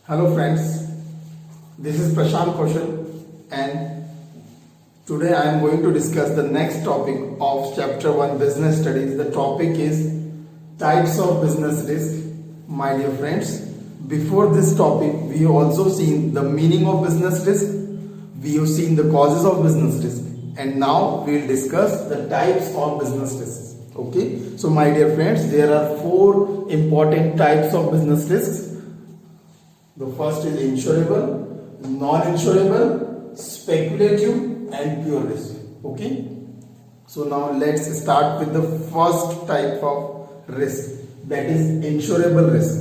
Hello friends, this is Prashant Kaushal and today I am going to discuss the next topic of chapter 1 business studies. The topic is types of business risk. My dear friends, before this topic we have also seen the meaning of business risk, we have seen the causes of business risk, and now we will discuss the types of business risks. Okay, so my dear friends, there are four important types of business risks. The first is insurable, non-insurable, speculative and pure risk. Okay. So now let's start with the first type of risk, that is insurable risk.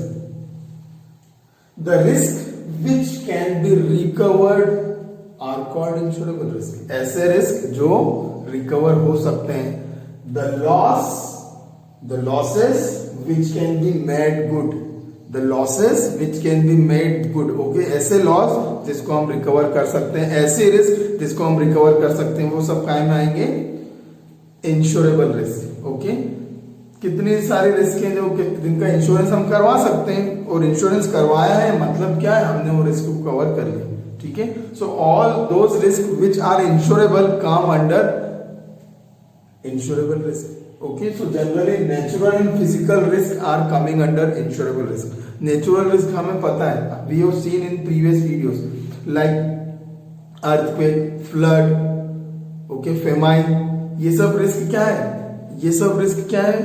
The risk which can be recovered are called insurable risk. ऐसे risk जो recover हो सकते हैं. The losses which can be made good. The losses which can be made good. Okay, ऐसे loss जिसको हम recover कर सकते हैं, ऐसे रिस्क जिसको हम रिकवर कर सकते हैं, वो सब काय में आएंगे? Insurable risk. ओके, कितने सारे रिस्क हैं जो जिनका इंश्योरेंस हम करवा सकते हैं, और इंश्योरेंस करवाया है मतलब क्या है? हमने वो रिस्क को कवर कर लिया. ठीक है. So all those risk which are insurable come under insurable risk. Okay, so generally natural and physical risk are coming under insurable risk. Natural risk हमें पता है, we have seen in previous videos like earthquake, flood, okay, famine. ये सब risk क्या है? ये सब risk क्या है?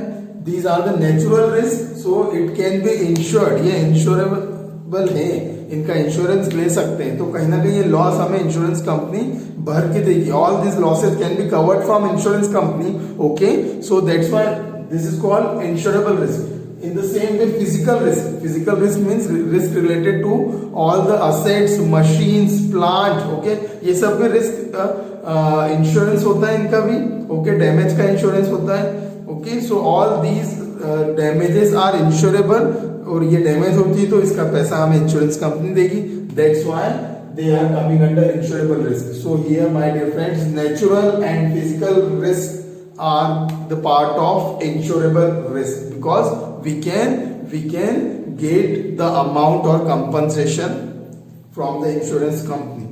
These are the natural risk, so it can be insured. ये insurable है, इनका इंश्योरेंस ले सकते हैं. तो कहीं ना कहीं ये लॉस हमें इंश्योरेंस कंपनी भर के देगी. All this losses can be covered from insurance company. Okay, so that's why this is called insurable risk. In the same way physical risk. Physical risk means risk related to all the assets, machines, plant. Okay, ये सब भी risk insurance होता है इनका भी. Okay, damage का insurance होता है. Okay, so all these damages are insurable, और ये डैमेज होती है तो इसका पैसा हमें इंश्योरेंस कंपनी देगी. That's why they are coming under insurable risk. So here my dear friends, natural and physical risk are the part of insurable risk, because we can get the amount or compensation from the insurance company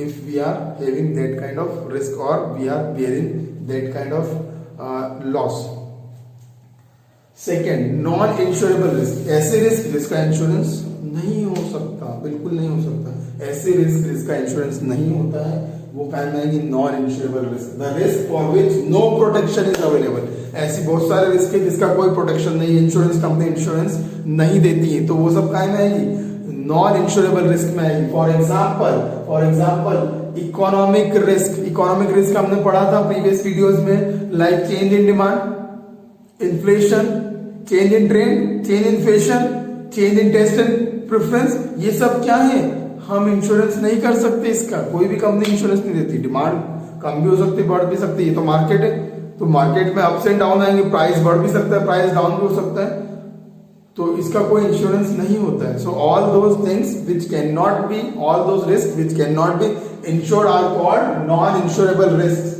if we are having that kind of risk or we are bearing that kind of loss. Second, non insurable risk. ऐसे risk जिसका insurance नहीं हो सकता, बिल्कुल नहीं हो सकता, ऐसे रिस्क जिसका इंश्योरेंस नहीं होता है, वो कहलाएंगे non insurable risk. The risk for which no protection is available. ऐसी बहुत सारे रिस्क है जिसका कोई प्रोटेक्शन नहीं है, इंश्योरेंस कंपनी इंश्योरेंस नहीं देती है, तो वो सब काय में आएगी? नॉन इंश्योरेबल रिस्क में आएगी. For example economic risk. Economic risk हमने पढ़ा था प्रीवियस वीडियोज में, like change in demand, inflation, change in trend, change in fashion, change in taste and preference. ये सब क्या है? हम इंश्योरेंस नहीं कर सकते इसका. कोई भी कंपनी इंश्योरेंस नहीं देती. डिमांड कम भी हो सकती है, बढ़ भी सकती है. ये तो मार्केट है, तो मार्केट में अप्स एंड डाउन आएंगे. प्राइस बढ़ भी सकता है, प्राइस डाउन भी हो सकता है, तो इसका कोई इंश्योरेंस नहीं होता है. So all those things which can not be, all those risk which can not be insured are called non insurable risk.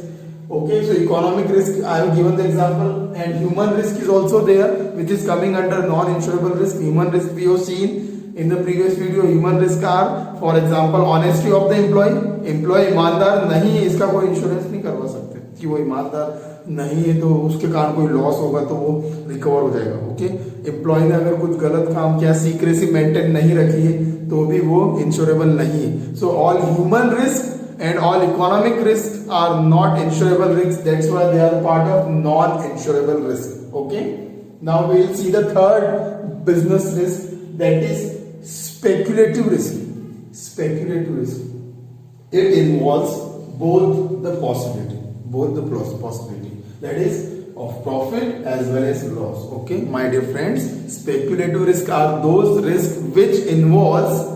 Okay, so economic risk I have given the example, and human risk is also there, which is coming under non-insurable risk. Human risk we have seen in the previous video. Human risk are, for example, honesty of the employee. Employee ईमानदार नहीं है, इसका कोई insurance नहीं करवा सकते कि वो ईमानदार नहीं है तो उसके कारण कोई लॉस होगा तो वो रिकवर हो जाएगा. ओके, एम्प्लॉय ने अगर कुछ गलत काम किया, सीक्रेसी मेंटेन नहीं रखी है, तो भी वो इंश्योरेबल नहीं है. So all human risk and all economic risks are not insurable risks. That's why they are part of non-insurable risk. Okay, now we will see the third business risk, that is speculative risk. Speculative risk, it involves both the possibility, that is of profit as well as loss. Okay, my dear friends, speculative risk are those risks which involves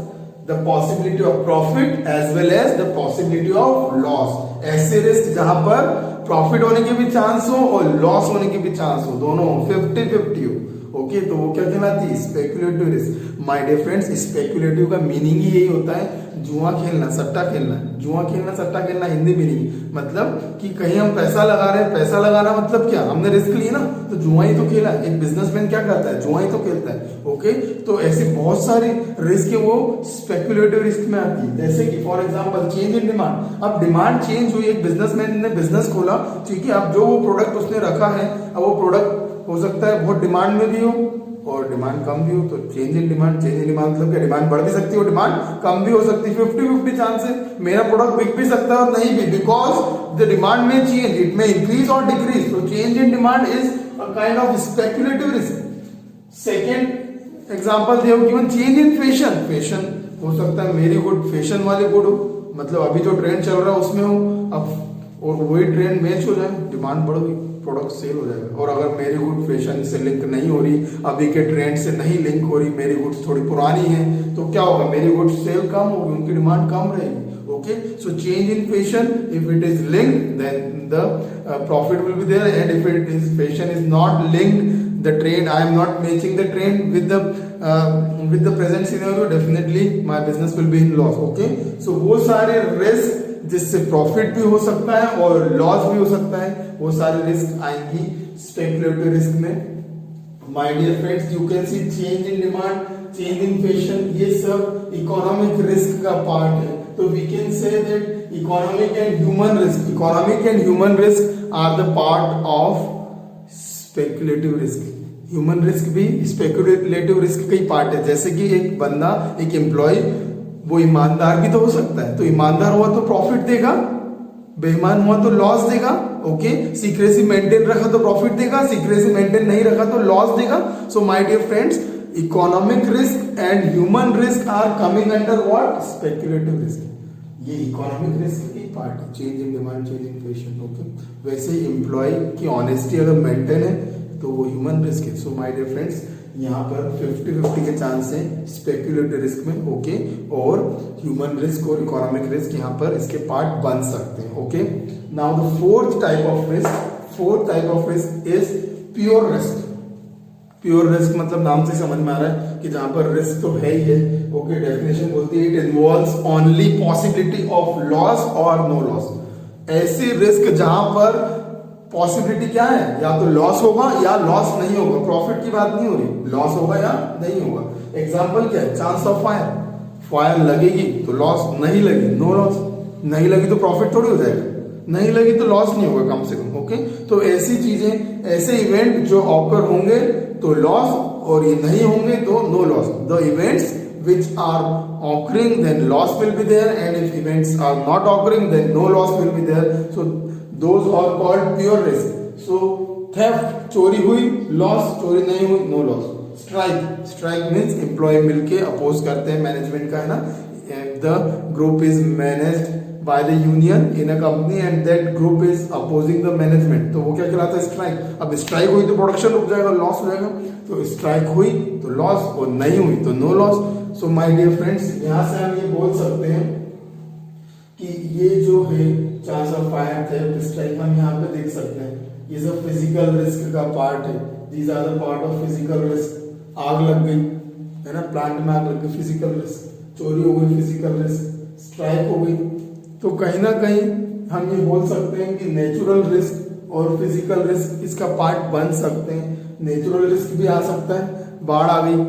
the possibility of profit as well as the possibility of loss. ऐसे risk जहां पर profit होने के भी chance हो और loss होने के भी चांस हो, दोनों 50-50 हो. ओके, तो वो क्या कहलाती है, speculative risk. My dear friends, speculative का मीनिंग ही यही होता है, जुआ खेलना, सट्टा खेलना। जुआ खेलना, सट्टा खेलना हिंदी मीनिंग मतलब कि कहीं हम पैसा लगा रहे हैं। पैसा लगाना मतलब क्या, हमने रिस्क ली ना, तो जुआ ही तो खेला। एक बिजनेसमैन क्या करता है, जुआ ही तो खेलता है। ओके, तो ऐसी बहुत सारी रिस्क है वो स्पेकुलेटिव रिस्क में आती है। जैसे कि for example change in demand. अब डिमांड चेंज हुई, एक बिजनेसमैन ने बिजनेस खोला, ठीक है, अब जो वो प्रोडक्ट उसने रखा है, अब वो प्रोडक्ट हो सकता है बहुत डिमांड में भी हो और डिमांड कम भी हो। तो change in demand, change in demand मतलब क्या, डिमांड बढ़ भी सकती है और डिमांड कम भी हो सकती है। 50-50 चांस है, मेरा प्रोडक्ट बिक भी सकता है और नहीं भी, बिकॉज द डिमांड में चेंज, इट में इंक्रीज और डिक्रीज। तो change in demand is a kind of speculative risk. Second example दिया given, change in fashion. Fashion हो सकता है मेरी गुड फैशन वाले गुड हो, मतलब अभी जो ट्रेंड चल रहा है उसमें हो, अब और वही ट्रेंड मैच हो जाए, डिमांड बढ़ गई, प्रोडक्ट सेल हो जाएगा। और अगर मेरी गुड फैशन से लिंक नहीं हो रही, अभी के ट्रेंड से नहीं लिंक हो रही, मेरी गुड्स थोड़ी पुरानी है, तो क्या होगा, मेरी गुड्स सेल कम होगी, उनकी डिमांड कम रहेगी। Okay, so change in fashion, if it is linked then the profit will be there, and if it is fashion is not linked the trend, I am not matching the trend with the present scenario, definitely my business will be in loss. Okay, so वो सारे risk जिससे profit भी हो सकता है और loss भी हो सकता है, वो सारे रिस्क आएंगी स्पेकुलेटिव रिस्क में। My dear friends, you can see change in demand, change in fashion, ये सब इकोनॉमिक रिस्क का पार्ट है। तो we can say that economic and human risk are the part of speculative risk. Human risk भी speculative risk का ही part है। जैसे कि एक बंदा, एक एम्प्लॉय, वो ईमानदार भी तो हो सकता है, तो ईमानदार हुआ तो प्रॉफिट देगा, बेईमान हुआ तो लॉस देगा। ओके, सीक्रेसी मेंटेन रखा तो प्रॉफिट देगा, सीक्रेसी मेंटेन नहीं रखा तो लॉस देगा। So my dear friends, economic risk and human risk are coming under what, speculative risk. ये इकोनॉमिक रिस्क की पार्ट है, change in demand, change in fashion. Okay, वैसे एम्प्लॉय की ऑनेस्टी अगर मेंटेन है तो वो ह्यूमन रिस्क है। सो माय डियर फ्रेंड्स, यहाँ पर 50-50 के चांस है स्पेकुलेटिव रिस्क में। ओके, और ह्यूमन रिस्क और इकोनॉमिक रिस्क यहाँ पर इसके पार्ट बन सकते हैं। Okay, now the fourth type of risk is pure risk. Pure risk मतलब नाम से समझ में आ रहा है कि जहां पर रिस्क तो है ही है। ओके, डेफिनेशन बोलती है it involves only possibility of loss और नो लॉस। ऐसी रिस्क जहां पर पॉसिबिलिटी क्या है, या तो लॉस होगा या लॉस नहीं होगा, प्रॉफिट की बात नहीं हो रही, लॉस होगा या नहीं होगा। एग्जांपल क्या है, चांस ऑफ फायर, फायर लगेगी तो लॉस, नहीं लगी नो लॉस, नहीं लगी तो प्रॉफिट थोड़ी हो जाएगा, नहीं लगी तो लॉस नहीं होगा कम से कम। ओके, तो ऐसी चीजें, ऐसे इवेंट जो ऑकर होंगे तो लॉस, और ये नहीं होंगे तो no loss. The events which are occurring then loss will be there, and if events are not occurring then no loss will be there. So those are called pure risk. So theft, चोरी हुई loss, चोरी नहीं हुई no loss. Strike means employee मिलके oppose करते हैं management का, है ना, the group is managed by the union in a company and that group is opposing the management, तो वो क्या कहलाता है, स्ट्राइक। अब स्ट्राइक हुई तो प्रोडक्शन रुक जाएगा, लॉस हो जाएगा। तो स्ट्राइक हुई तो लॉस और नहीं हुई तो no loss. So my dear friends, यहाँ से हम ये बोल सकते हैं कि ये जो है chance of fire, theft, strike, हम यहाँ पे देख सकते हैं ये सब फिजिकल रिस्क का पार्ट है। These are the part of physical risk. आग लग गई, है ना, प्लांट में आग लग गई, फिजिकल रिस्क। चोरी हो गई, फिजिकल रिस्क। स्ट्राइक हो गई, तो कहीं ना कहीं हम ये बोल सकते हैं कि नेचुरल रिस्क और फिजिकल रिस्क इसका पार्ट बन सकते हैं। नेचुरल रिस्क भी आ सकता है, बाढ़ आ गई,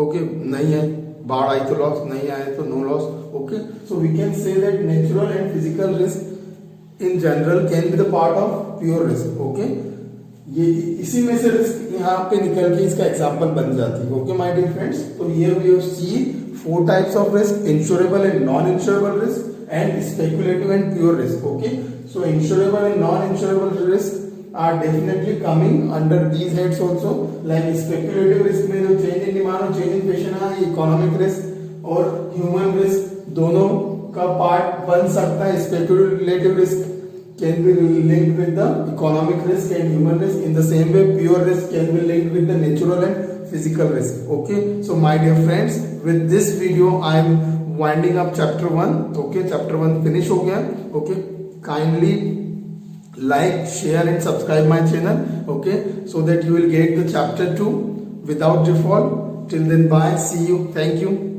ओके, नहीं है, बाढ़ आई तो लॉस, नहीं आए तो no loss. Okay, so we can say that natural and physical risk in general can be the part of pure risk. Okay, ये इसी में से रिस्क यहाँ पे निकल के इसका एग्जांपल बन जाती है। ओके माय डियर फ्रेंड्स, तो here we have seen 4 types of risk, insurable and non insurable risk and speculative and pure risk. Okay, so insurable and non-insurable risk are definitely coming under these heads also. Like speculative risk में जो change in demand और change in fashion है, economic risk और human risk दोनों का part बन सकता है। Speculative risk can be linked with the economic risk and human risk. In the same way, pure risk can be linked with the natural and physical risk. Okay, so my dear friends, with this video I am winding up chapter 1। Okay, chapter 1 finish हो गया। Okay, kindly like, share and subscribe my channel, okay, so that you will get the chapter 2। without default. Till then, bye. See you. Thank you.